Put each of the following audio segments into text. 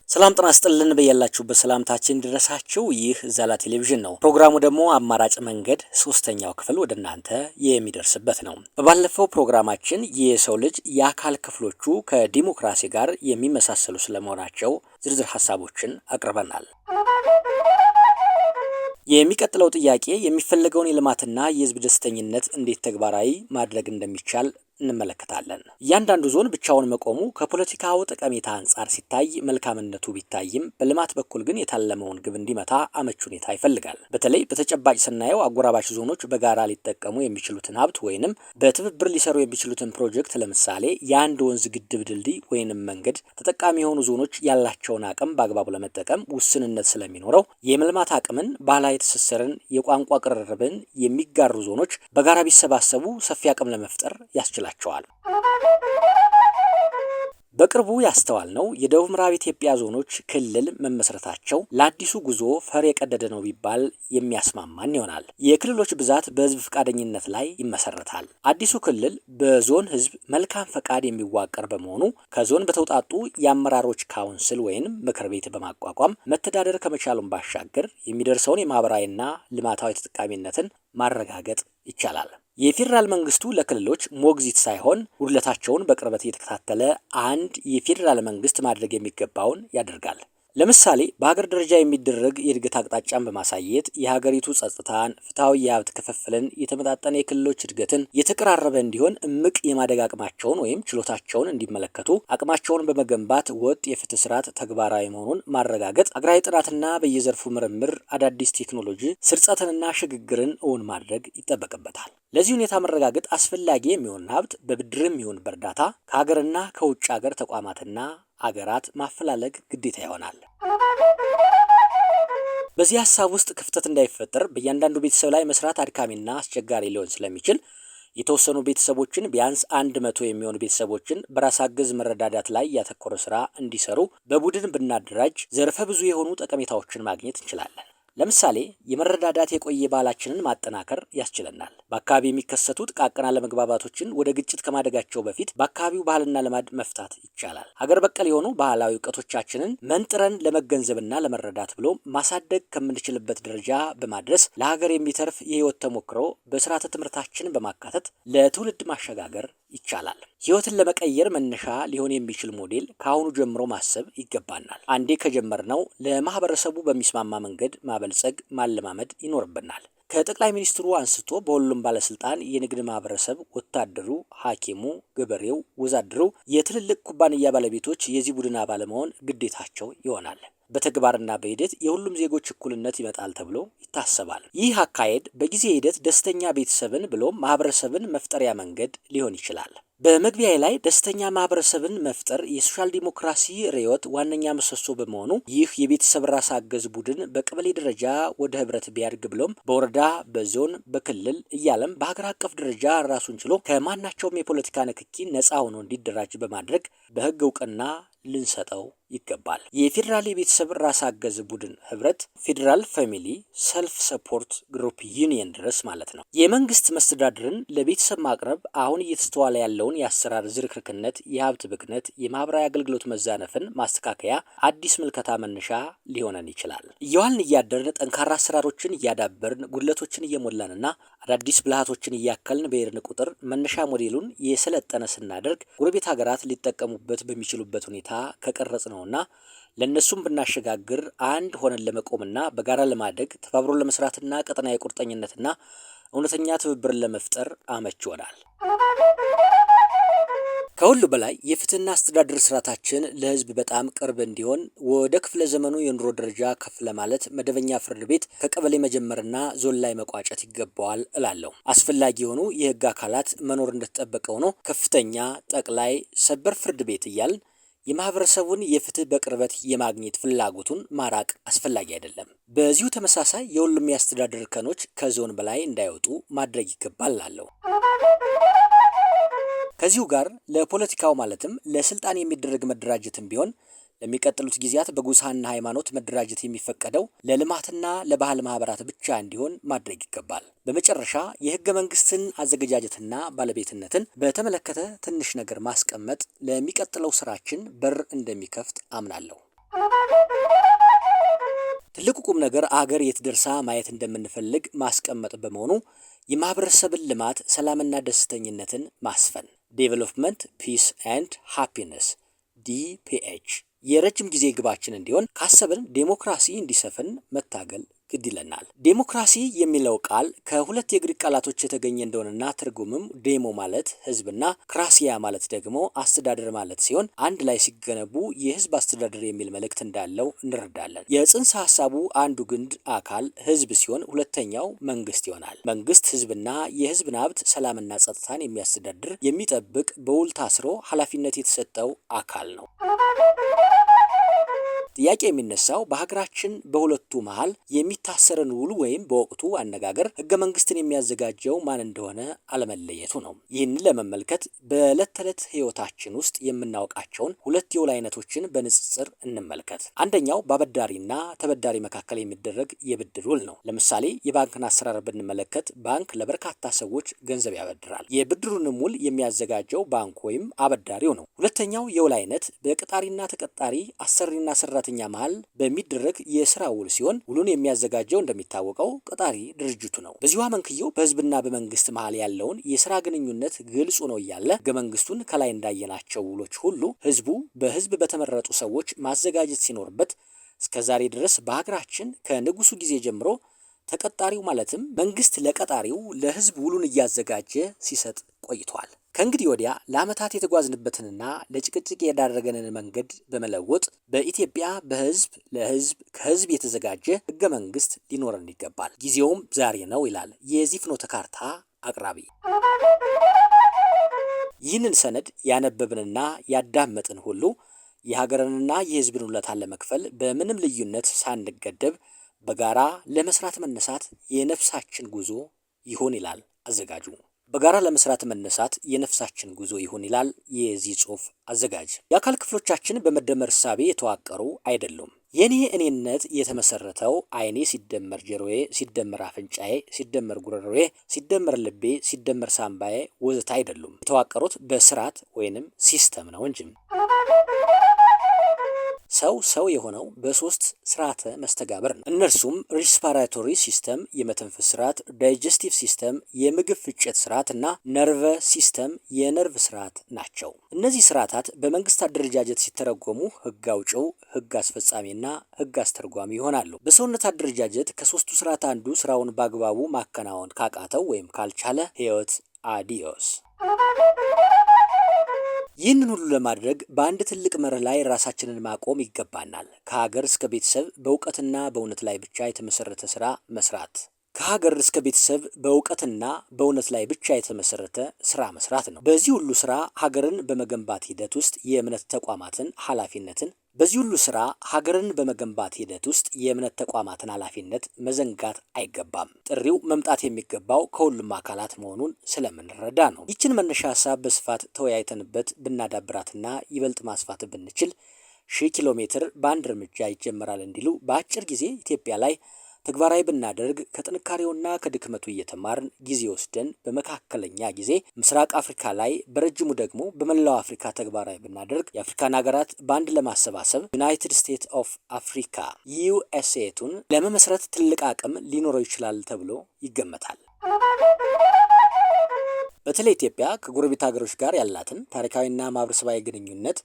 ሰላም ጤና ይስጥልን በያላችሁበት ሰላምታችን ድረሳችሁ። ይህ ዛላ ቴሌቪዥን ነው። ፕሮግራሙ ደግሞ አማራጭ መንገድ ሶስተኛው ክፍል ወደ እናንተ የሚደርስበት ነው። በባለፈው ፕሮግራማችን የሰው ልጅ የአካል ክፍሎቹ ከዲሞክራሲ ጋር የሚመሳሰሉ ስለመሆናቸው ዝርዝር ሀሳቦችን አቅርበናል። የሚቀጥለው ጥያቄ የሚፈለገውን የልማትና የህዝብ ደስተኝነት እንዴት ተግባራዊ ማድረግ እንደሚቻል እንመለከታለን። እያንዳንዱ ዞን ብቻውን መቆሙ ከፖለቲካው ጠቀሜታ አንጻር ሲታይ መልካምነቱ ቢታይም በልማት በኩል ግን የታለመውን ግብ እንዲመታ አመች ሁኔታ ይፈልጋል። በተለይ በተጨባጭ ስናየው አጎራባች ዞኖች በጋራ ሊጠቀሙ የሚችሉትን ሀብት ወይንም በትብብር ሊሰሩ የሚችሉትን ፕሮጀክት ለምሳሌ የአንድ ወንዝ ግድብ ድልድይ ወይንም መንገድ ተጠቃሚ የሆኑ ዞኖች ያላቸውን አቅም በአግባቡ ለመጠቀም ውስንነት ስለሚኖረው የመልማት አቅምን፣ ባህላዊ ትስስርን፣ የቋንቋ ቅርርብን የሚጋሩ ዞኖች በጋራ ቢሰባሰቡ ሰፊ አቅም ለመፍጠር ያስችላል። በቅርቡ ያስተዋልነው የደቡብ ምዕራብ ኢትዮጵያ ዞኖች ክልል መመስረታቸው ለአዲሱ ጉዞ ፈር የቀደደ ነው ቢባል የሚያስማማን ይሆናል። የክልሎች ብዛት በህዝብ ፈቃደኝነት ላይ ይመሰረታል። አዲሱ ክልል በዞን ህዝብ መልካም ፈቃድ የሚዋቀር በመሆኑ ከዞን በተውጣጡ የአመራሮች ካውንስል ወይንም ምክር ቤት በማቋቋም መተዳደር ከመቻሉን ባሻገር የሚደርሰውን የማህበራዊና ልማታዊ ተጠቃሚነትን ማረጋገጥ ይቻላል። የፌዴራል መንግስቱ ለክልሎች ሞግዚት ሳይሆን ጉድለታቸውን በቅርበት እየተከታተለ አንድ የፌዴራል መንግስት ማድረግ የሚገባውን ያደርጋል። ለምሳሌ በሀገር ደረጃ የሚደረግ የእድገት አቅጣጫን በማሳየት የሀገሪቱ ጸጥታን፣ ፍትሐዊ የሀብት ክፍፍልን፣ የተመጣጠነ የክልሎች እድገትን የተቀራረበ እንዲሆን እምቅ የማደግ አቅማቸውን ወይም ችሎታቸውን እንዲመለከቱ አቅማቸውን በመገንባት ወጥ የፍትህ ስርዓት ተግባራዊ መሆኑን ማረጋገጥ፣ አገራዊ ጥናትና በየዘርፉ ምርምር፣ አዳዲስ ቴክኖሎጂ ስርጸትንና ሽግግርን እውን ማድረግ ይጠበቅበታል። ለዚህ ሁኔታ መረጋገጥ አስፈላጊ የሚሆን ሀብት በብድርም ይሁን በእርዳታ ከሀገርና ከውጭ ሀገር ተቋማትና አገራት ማፈላለግ ግዴታ ይሆናል። በዚህ ሀሳብ ውስጥ ክፍተት እንዳይፈጠር በእያንዳንዱ ቤተሰብ ላይ መስራት አድካሚና አስቸጋሪ ሊሆን ስለሚችል የተወሰኑ ቤተሰቦችን ቢያንስ 100 የሚሆኑ ቤተሰቦችን በራስ አገዝ መረዳዳት ላይ ያተኮረ ስራ እንዲሰሩ በቡድን ብናደራጅ ዘርፈ ብዙ የሆኑ ጠቀሜታዎችን ማግኘት እንችላለን። ለምሳሌ የመረዳዳት የቆየ ባህላችንን ማጠናከር ያስችለናል። በአካባቢ የሚከሰቱ ጥቃቅን አለመግባባቶችን ወደ ግጭት ከማደጋቸው በፊት በአካባቢው ባህልና ልማድ መፍታት ይቻላል። ሀገር በቀል የሆኑ ባህላዊ እውቀቶቻችንን መንጥረን ለመገንዘብና ለመረዳት ብሎ ማሳደግ ከምንችልበት ደረጃ በማድረስ ለሀገር የሚተርፍ የህይወት ተሞክሮ በስርዓተ ትምህርታችን በማካተት ለትውልድ ማሸጋገር ይቻላል። ህይወትን ለመቀየር መነሻ ሊሆን የሚችል ሞዴል ከአሁኑ ጀምሮ ማሰብ ይገባናል። አንዴ ከጀመርነው ለማህበረሰቡ በሚስማማ መንገድ ማበልጸግ ማለማመድ ይኖርብናል። ከጠቅላይ ሚኒስትሩ አንስቶ በሁሉም ባለስልጣን፣ የንግድ ማህበረሰብ፣ ወታደሩ፣ ሐኪሙ፣ ገበሬው፣ ወዛደሩ፣ የትልልቅ ኩባንያ ባለቤቶች የዚህ ቡድን አባል መሆን ግዴታቸው ይሆናል። በተግባርና በሂደት የሁሉም ዜጎች እኩልነት ይመጣል ተብሎ ይታሰባል። ይህ አካሄድ በጊዜ ሂደት ደስተኛ ቤተሰብን ብሎም ማህበረሰብን መፍጠሪያ መንገድ ሊሆን ይችላል። በመግቢያ ላይ ደስተኛ ማህበረሰብን መፍጠር የሶሻል ዲሞክራሲ ርዕዮት ዋነኛ ምሰሶ በመሆኑ ይህ የቤተሰብ ራስ አገዝ ቡድን በቀበሌ ደረጃ ወደ ህብረት ቢያድግ ብሎም በወረዳ፣ በዞን፣ በክልል እያለም በሀገር አቀፍ ደረጃ ራሱን ችሎ ከማናቸውም የፖለቲካ ንክኪ ነፃ ሆኖ እንዲደራጅ በማድረግ በህግ እውቅና ልንሰጠው ይገባል። የፌዴራል የቤተሰብ ራስ አገዝ ቡድን ህብረት ፌዴራል ፋሚሊ ሰልፍ ሰፖርት ግሩፕ ዩኒየን ድረስ ማለት ነው። የመንግስት መስተዳድርን ለቤተሰብ ማቅረብ አሁን እየተስተዋለ ያለውን የአሰራር ዝርክርክነት፣ የሀብት ብክነት፣ የማህበራዊ አገልግሎት መዛነፍን ማስተካከያ አዲስ ምልከታ መነሻ ሊሆነን ይችላል። እየዋልን እያደርን ጠንካራ አሰራሮችን እያዳበርን ጉድለቶችን እየሞላንና አዳዲስ ብልሃቶችን እያከልን በሄድን ቁጥር መነሻ ሞዴሉን የሰለጠነ ስናደርግ ጎረቤት ሀገራት ሊጠቀሙበት በሚችሉበት ሁኔታ ከቀረጽ ነውና ለነሱም ብናሸጋግር አንድ ሆነን ለመቆምና በጋራ ለማደግ ተባብሮ ለመስራትና ቀጠናዊ ቁርጠኝነትና እውነተኛ ትብብርን ለመፍጠር አመች ይሆናል። ከሁሉ በላይ የፍትህና አስተዳደር ስርዓታችን ለህዝብ በጣም ቅርብ እንዲሆን ወደ ክፍለ ዘመኑ የኑሮ ደረጃ ከፍ ለማለት መደበኛ ፍርድ ቤት ከቀበሌ መጀመርና ዞን ላይ መቋጨት ይገባዋል እላለሁ። አስፈላጊ የሆኑ የህግ አካላት መኖር እንደተጠበቀ ሆኖ ከፍተኛ፣ ጠቅላይ፣ ሰበር ፍርድ ቤት እያልን የማህበረሰቡን የፍትህ በቅርበት የማግኘት ፍላጎቱን ማራቅ አስፈላጊ አይደለም። በዚሁ ተመሳሳይ የሁሉም የአስተዳደር እርከኖች ከዞን በላይ እንዳይወጡ ማድረግ ይገባል እላለሁ። ከዚሁ ጋር ለፖለቲካው ማለትም ለስልጣን የሚደረግ መደራጀትም ቢሆን ለሚቀጥሉት ጊዜያት በጎሳና ሃይማኖት መደራጀት የሚፈቀደው ለልማትና ለባህል ማህበራት ብቻ እንዲሆን ማድረግ ይገባል። በመጨረሻ የህገ መንግስትን አዘገጃጀትና ባለቤትነትን በተመለከተ ትንሽ ነገር ማስቀመጥ ለሚቀጥለው ስራችን በር እንደሚከፍት አምናለሁ። ትልቁ ቁም ነገር አገር የት ደርሳ ማየት እንደምንፈልግ ማስቀመጥ በመሆኑ የማህበረሰብን ልማት፣ ሰላምና ደስተኝነትን ማስፈን ዴቨሎፕመንት ፒስ ኤንድ ሃፒነስ ዲፒኤች የረጅም ጊዜ ግባችን እንዲሆን ካሰብን ዴሞክራሲ እንዲሰፍን መታገል ግድ ይለናል። ዴሞክራሲ የሚለው ቃል ከሁለት የግሪክ ቃላቶች የተገኘ እንደሆነና ትርጉምም ዴሞ ማለት ህዝብና ክራሲያ ማለት ደግሞ አስተዳደር ማለት ሲሆን አንድ ላይ ሲገነቡ የህዝብ አስተዳደር የሚል መልእክት እንዳለው እንረዳለን። የጽንሰ ሀሳቡ አንዱ ግንድ አካል ህዝብ ሲሆን ሁለተኛው መንግስት ይሆናል። መንግስት ህዝብና የህዝብን ሀብት ሰላምና ጸጥታን የሚያስተዳድር የሚጠብቅ፣ በውል ታስሮ ኃላፊነት የተሰጠው አካል ነው። ጥያቄ የሚነሳው በሀገራችን በሁለቱ መሀል የሚታሰረን ውል ወይም በወቅቱ አነጋገር ህገ መንግስትን የሚያዘጋጀው ማን እንደሆነ አለመለየቱ ነው። ይህንን ለመመልከት በዕለት ተዕለት ህይወታችን ውስጥ የምናውቃቸውን ሁለት የውል አይነቶችን በንጽጽር እንመልከት። አንደኛው በአበዳሪና ተበዳሪ መካከል የሚደረግ የብድር ውል ነው። ለምሳሌ የባንክን አሰራር ብንመለከት ባንክ ለበርካታ ሰዎች ገንዘብ ያበድራል። የብድሩንም ውል የሚያዘጋጀው ባንክ ወይም አበዳሪው ነው። ሁለተኛው የውል አይነት በቀጣሪና ተቀጣሪ አሰሪና ሰራተኛ መሃል በሚደረግ የስራ ውል ሲሆን ውሉን የሚያዘጋጀው እንደሚታወቀው ቀጣሪ ድርጅቱ ነው። በዚሁ አመንክየው በህዝብና በመንግስት መሃል ያለውን የስራ ግንኙነት ግልጽ ነው እያለ ህገ መንግስቱን ከላይ እንዳየናቸው ውሎች ሁሉ ህዝቡ በህዝብ በተመረጡ ሰዎች ማዘጋጀት ሲኖርበት እስከዛሬ ድረስ በሀገራችን ከንጉሱ ጊዜ ጀምሮ ተቀጣሪው ማለትም መንግስት ለቀጣሪው ለህዝብ ውሉን እያዘጋጀ ሲሰጥ ቆይቷል። ከእንግዲህ ወዲያ ለዓመታት የተጓዝንበትንና ለጭቅጭቅ የዳረገንን መንገድ በመለወጥ በኢትዮጵያ በህዝብ ለህዝብ ከህዝብ የተዘጋጀ ህገ መንግስት ሊኖረን ይገባል። ጊዜውም ዛሬ ነው ይላል የዚህ ፍኖተ ካርታ አቅራቢ። ይህንን ሰነድ ያነበብንና ያዳመጥን ሁሉ የሀገርንና የህዝብን ውለታን ለመክፈል በምንም ልዩነት ሳንገደብ በጋራ ለመስራት መነሳት የነፍሳችን ጉዞ ይሁን ይላል አዘጋጁ። በጋራ ለመስራት መነሳት የነፍሳችን ጉዞ ይሁን ይላል የዚህ ጽሑፍ አዘጋጅ። የአካል ክፍሎቻችን በመደመር እሳቤ የተዋቀሩ አይደሉም። የኔ እኔነት የተመሰረተው አይኔ ሲደመር ጆሮዬ ሲደመር አፍንጫዬ ሲደመር ጉሮሮዬ ሲደመር ልቤ ሲደመር ሳምባዬ ወዘተ አይደሉም። የተዋቀሩት በስርዓት ወይንም ሲስተም ነው እንጂ። ሰው የሆነው በሶስት ስርዓተ መስተጋብር ነው። እነርሱም ሪስፓራቶሪ ሲስተም የመተንፈስ ስርዓት፣ ዳይጀስቲቭ ሲስተም የምግብ ፍጨት ስርዓት እና ነርቨ ሲስተም የነርቭ ስርዓት ናቸው። እነዚህ ስርዓታት በመንግስት አደረጃጀት ሲተረጎሙ ህግ አውጪው፣ ህግ አስፈጻሚና ህግ አስተርጓሚ ይሆናሉ። በሰውነት አደረጃጀት ከሶስቱ ስርዓት አንዱ ስራውን በአግባቡ ማከናወን ካቃተው ወይም ካልቻለ ህይወት አዲዮስ። ይህንን ሁሉ ለማድረግ በአንድ ትልቅ መርህ ላይ ራሳችንን ማቆም ይገባናል። ከሀገር እስከ ቤተሰብ በእውቀትና በእውነት ላይ ብቻ የተመሰረተ ስራ መስራት። ከሀገር እስከ ቤተሰብ በእውቀትና በእውነት ላይ ብቻ የተመሰረተ ስራ መስራት ነው። በዚህ ሁሉ ስራ ሀገርን በመገንባት ሂደት ውስጥ የእምነት ተቋማትን ኃላፊነትን ኃላፊነት መዘንጋት አይገባም። ጥሪው መምጣት የሚገባው ከሁሉም አካላት መሆኑን ስለምንረዳ ነው። ይችን መነሻ ሀሳብ በስፋት ተወያይተንበት ብናዳብራትና ይበልጥ ማስፋት ብንችል 1000 ኪሎ ሜትር በአንድ እርምጃ ይጀመራል እንዲሉ በአጭር ጊዜ ኢትዮጵያ ላይ ተግባራዊ ብናደርግ ከጥንካሬውና ከድክመቱ እየተማርን ጊዜ ወስደን በመካከለኛ ጊዜ ምስራቅ አፍሪካ ላይ በረጅሙ ደግሞ በመላው አፍሪካ ተግባራዊ ብናደርግ የአፍሪካን ሀገራት በአንድ ለማሰባሰብ ዩናይትድ ስቴትስ ኦፍ አፍሪካ ዩኤስኤቱን ለመመስረት ትልቅ አቅም ሊኖረው ይችላል ተብሎ ይገመታል። በተለይ ኢትዮጵያ ከጎረቤት ሀገሮች ጋር ያላትን ታሪካዊና ማህበረሰባዊ ግንኙነት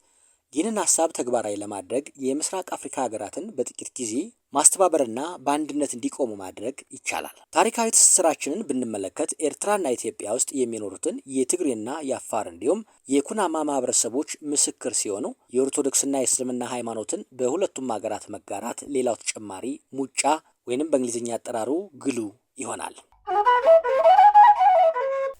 ይህንን ሀሳብ ተግባራዊ ለማድረግ የምስራቅ አፍሪካ ሀገራትን በጥቂት ጊዜ ማስተባበርና በአንድነት እንዲቆሙ ማድረግ ይቻላል። ታሪካዊ ትስስራችንን ብንመለከት ኤርትራና ኢትዮጵያ ውስጥ የሚኖሩትን የትግሬና የአፋር እንዲሁም የኩናማ ማህበረሰቦች ምስክር ሲሆኑ የኦርቶዶክስና የእስልምና ሃይማኖትን በሁለቱም ሀገራት መጋራት ሌላው ተጨማሪ ሙጫ ወይንም በእንግሊዝኛ አጠራሩ ግሉ ይሆናል።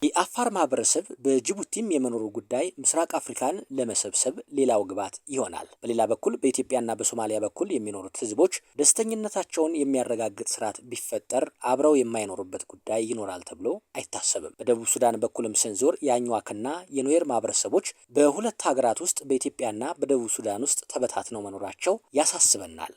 የአፋር ማህበረሰብ በጅቡቲም የመኖሩ ጉዳይ ምስራቅ አፍሪካን ለመሰብሰብ ሌላው ግብዓት ይሆናል። በሌላ በኩል በኢትዮጵያና በሶማሊያ በኩል የሚኖሩት ህዝቦች ደስተኝነታቸውን የሚያረጋግጥ ስርዓት ቢፈጠር አብረው የማይኖሩበት ጉዳይ ይኖራል ተብሎ አይታሰብም። በደቡብ ሱዳን በኩልም ስንዞር የአኟክና የኑዌር ማህበረሰቦች በሁለት ሀገራት ውስጥ በኢትዮጵያና በደቡብ ሱዳን ውስጥ ተበታትነው መኖራቸው ያሳስበናል።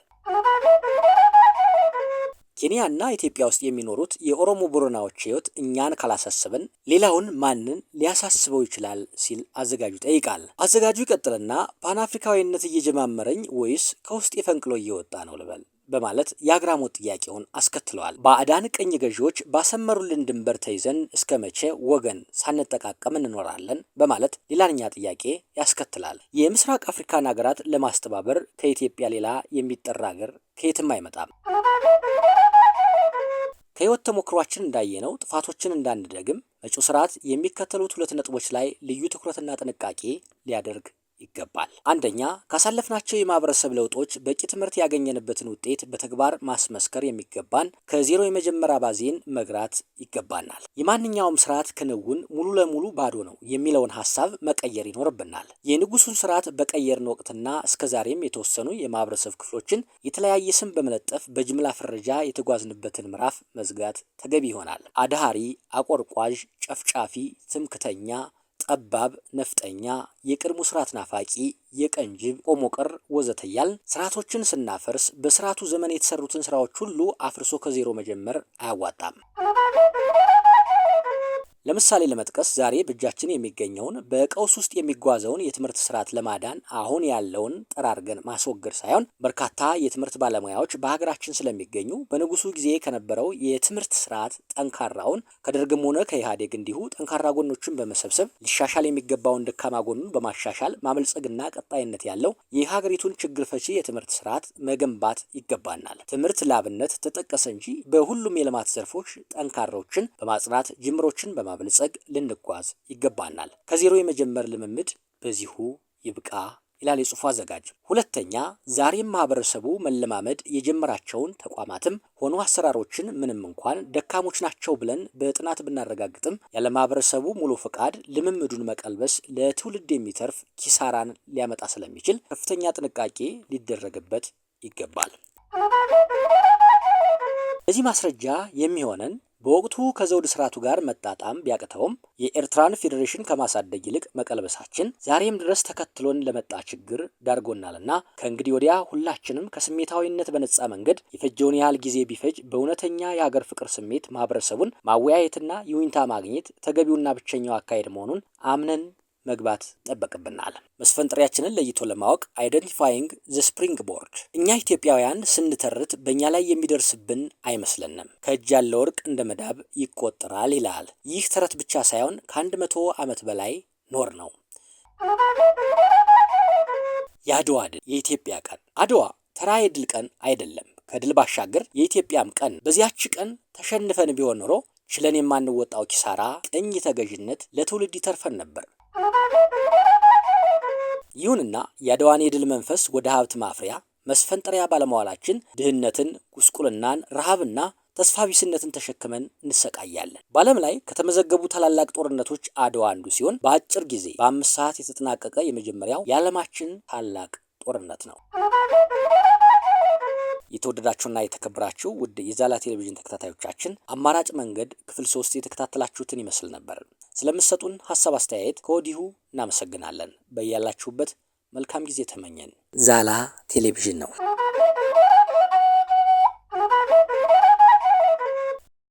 ኬንያና ኢትዮጵያ ውስጥ የሚኖሩት የኦሮሞ ቦረናዎች ህይወት እኛን ካላሳሰበን ሌላውን ማንን ሊያሳስበው ይችላል ሲል አዘጋጁ ጠይቃል። አዘጋጁ ይቀጥልና ፓን አፍሪካዊነት እየጀማመረኝ ወይስ ከውስጥ የፈንቅሎ እየወጣ ነው ልበል በማለት የአግራሞት ጥያቄውን አስከትለዋል። ባዕዳን ቅኝ ገዢዎች ባሰመሩልን ድንበር ተይዘን እስከ መቼ ወገን ሳንጠቃቀም እንኖራለን በማለት ሌላኛ ጥያቄ ያስከትላል። የምስራቅ አፍሪካን ሀገራት ለማስተባበር ከኢትዮጵያ ሌላ የሚጠራ ሀገር ከየትም አይመጣም። ከህይወት ተሞክሯችን እንዳየነው ጥፋቶችን እንዳንደግም መጪው ስርዓት የሚከተሉት ሁለት ነጥቦች ላይ ልዩ ትኩረትና ጥንቃቄ ሊያደርግ ይገባል። አንደኛ፣ ካሳለፍናቸው የማህበረሰብ ለውጦች በቂ ትምህርት ያገኘንበትን ውጤት በተግባር ማስመስከር የሚገባን ከዜሮ የመጀመሪያ ባዜን መግራት ይገባናል። የማንኛውም ስርዓት ክንውን ሙሉ ለሙሉ ባዶ ነው የሚለውን ሀሳብ መቀየር ይኖርብናል። የንጉሱን ስርዓት በቀየርን ወቅትና እስከዛሬም የተወሰኑ የማህበረሰብ ክፍሎችን የተለያየ ስም በመለጠፍ በጅምላ ፍረጃ የተጓዝንበትን ምዕራፍ መዝጋት ተገቢ ይሆናል። አድሃሪ፣ አቆርቋዥ፣ ጨፍጫፊ፣ ትምክተኛ፣ ጠባብ፣ ነፍጠኛ፣ የቅድሙ ስርዓት ናፋቂ፣ የቀንጅብ፣ ቆሞቀር ወዘተ እያልን ስርዓቶችን ስናፈርስ በስርዓቱ ዘመን የተሰሩትን ስራዎች ሁሉ አፍርሶ ከዜሮ መጀመር አያዋጣም። ለምሳሌ ለመጥቀስ ዛሬ በእጃችን የሚገኘውን በቀውስ ውስጥ የሚጓዘውን የትምህርት ስርዓት ለማዳን አሁን ያለውን ጠራርገን ማስወገድ ሳይሆን በርካታ የትምህርት ባለሙያዎች በሀገራችን ስለሚገኙ በንጉሱ ጊዜ ከነበረው የትምህርት ስርዓት ጠንካራውን ከደርግም ሆነ ከኢህአዴግ እንዲሁ ጠንካራ ጎኖችን በመሰብሰብ ሊሻሻል የሚገባውን ደካማ ጎኑን በማሻሻል ማበልጸግና ቀጣይነት ያለው የሀገሪቱን ችግር ፈቺ የትምህርት ስርዓት መገንባት ይገባናል። ትምህርት ላብነት ተጠቀሰ እንጂ በሁሉም የልማት ዘርፎች ጠንካሮችን በማጽናት ጅምሮችን በማበልጸግ ልንጓዝ ይገባናል። ከዜሮ የመጀመር ልምምድ በዚሁ ይብቃ ይላል የጽሑፉ አዘጋጅ። ሁለተኛ፣ ዛሬም ማህበረሰቡ መለማመድ የጀመራቸውን ተቋማትም ሆኑ አሰራሮችን ምንም እንኳን ደካሞች ናቸው ብለን በጥናት ብናረጋግጥም ያለ ማህበረሰቡ ሙሉ ፈቃድ ልምምዱን መቀልበስ ለትውልድ የሚተርፍ ኪሳራን ሊያመጣ ስለሚችል ከፍተኛ ጥንቃቄ ሊደረግበት ይገባል። ለዚህ ማስረጃ የሚሆነን በወቅቱ ከዘውድ ስርዓቱ ጋር መጣጣም ቢያቅተውም የኤርትራን ፌዴሬሽን ከማሳደግ ይልቅ መቀልበሳችን ዛሬም ድረስ ተከትሎን ለመጣ ችግር ዳርጎናልና ከእንግዲህ ወዲያ ሁላችንም ከስሜታዊነት በነጻ መንገድ የፈጀውን ያህል ጊዜ ቢፈጅ በእውነተኛ የሀገር ፍቅር ስሜት ማህበረሰቡን ማወያየትና ይሁንታ ማግኘት ተገቢውና ብቸኛው አካሄድ መሆኑን አምነን መግባት ይጠበቅብናል። መስፈንጠሪያችንን ለይቶ ለማወቅ አይደንቲፋይንግ ዘ ስፕሪንግ ቦርድ። እኛ ኢትዮጵያውያን ስንተርት በእኛ ላይ የሚደርስብን አይመስለንም። ከእጅ ያለ ወርቅ እንደ መዳብ ይቆጠራል ይላል። ይህ ተረት ብቻ ሳይሆን ከ100 ዓመት በላይ ኖር ነው። የአድዋ ድል የኢትዮጵያ ቀን። አድዋ ተራ የድል ቀን አይደለም። ከድል ባሻገር የኢትዮጵያም ቀን። በዚያች ቀን ተሸንፈን ቢሆን ኖሮ ችለን የማንወጣው ኪሳራ፣ ቅኝ ተገዥነት ለትውልድ ይተርፈን ነበር። ይሁንና የአድዋን የድል መንፈስ ወደ ሀብት ማፍሪያ መስፈንጠሪያ ባለመዋላችን ድህነትን፣ ጉስቁልናን፣ ረሃብና ተስፋ ቢስነትን ተሸክመን እንሰቃያለን። በዓለም ላይ ከተመዘገቡ ታላላቅ ጦርነቶች አድዋ አንዱ ሲሆን በአጭር ጊዜ በ5 ሰዓት የተጠናቀቀ የመጀመሪያው የዓለማችን ታላቅ ጦርነት ነው። የተወደዳችሁና የተከበራችሁ ውድ የዛላ ቴሌቪዥን ተከታታዮቻችን አማራጭ መንገድ ክፍል 3 የተከታተላችሁትን ይመስል ነበር። ስለምትሰጡን ሀሳብ አስተያየት ከወዲሁ እናመሰግናለን። በያላችሁበት መልካም ጊዜ ተመኘን። ዛላ ቴሌቪዥን ነው።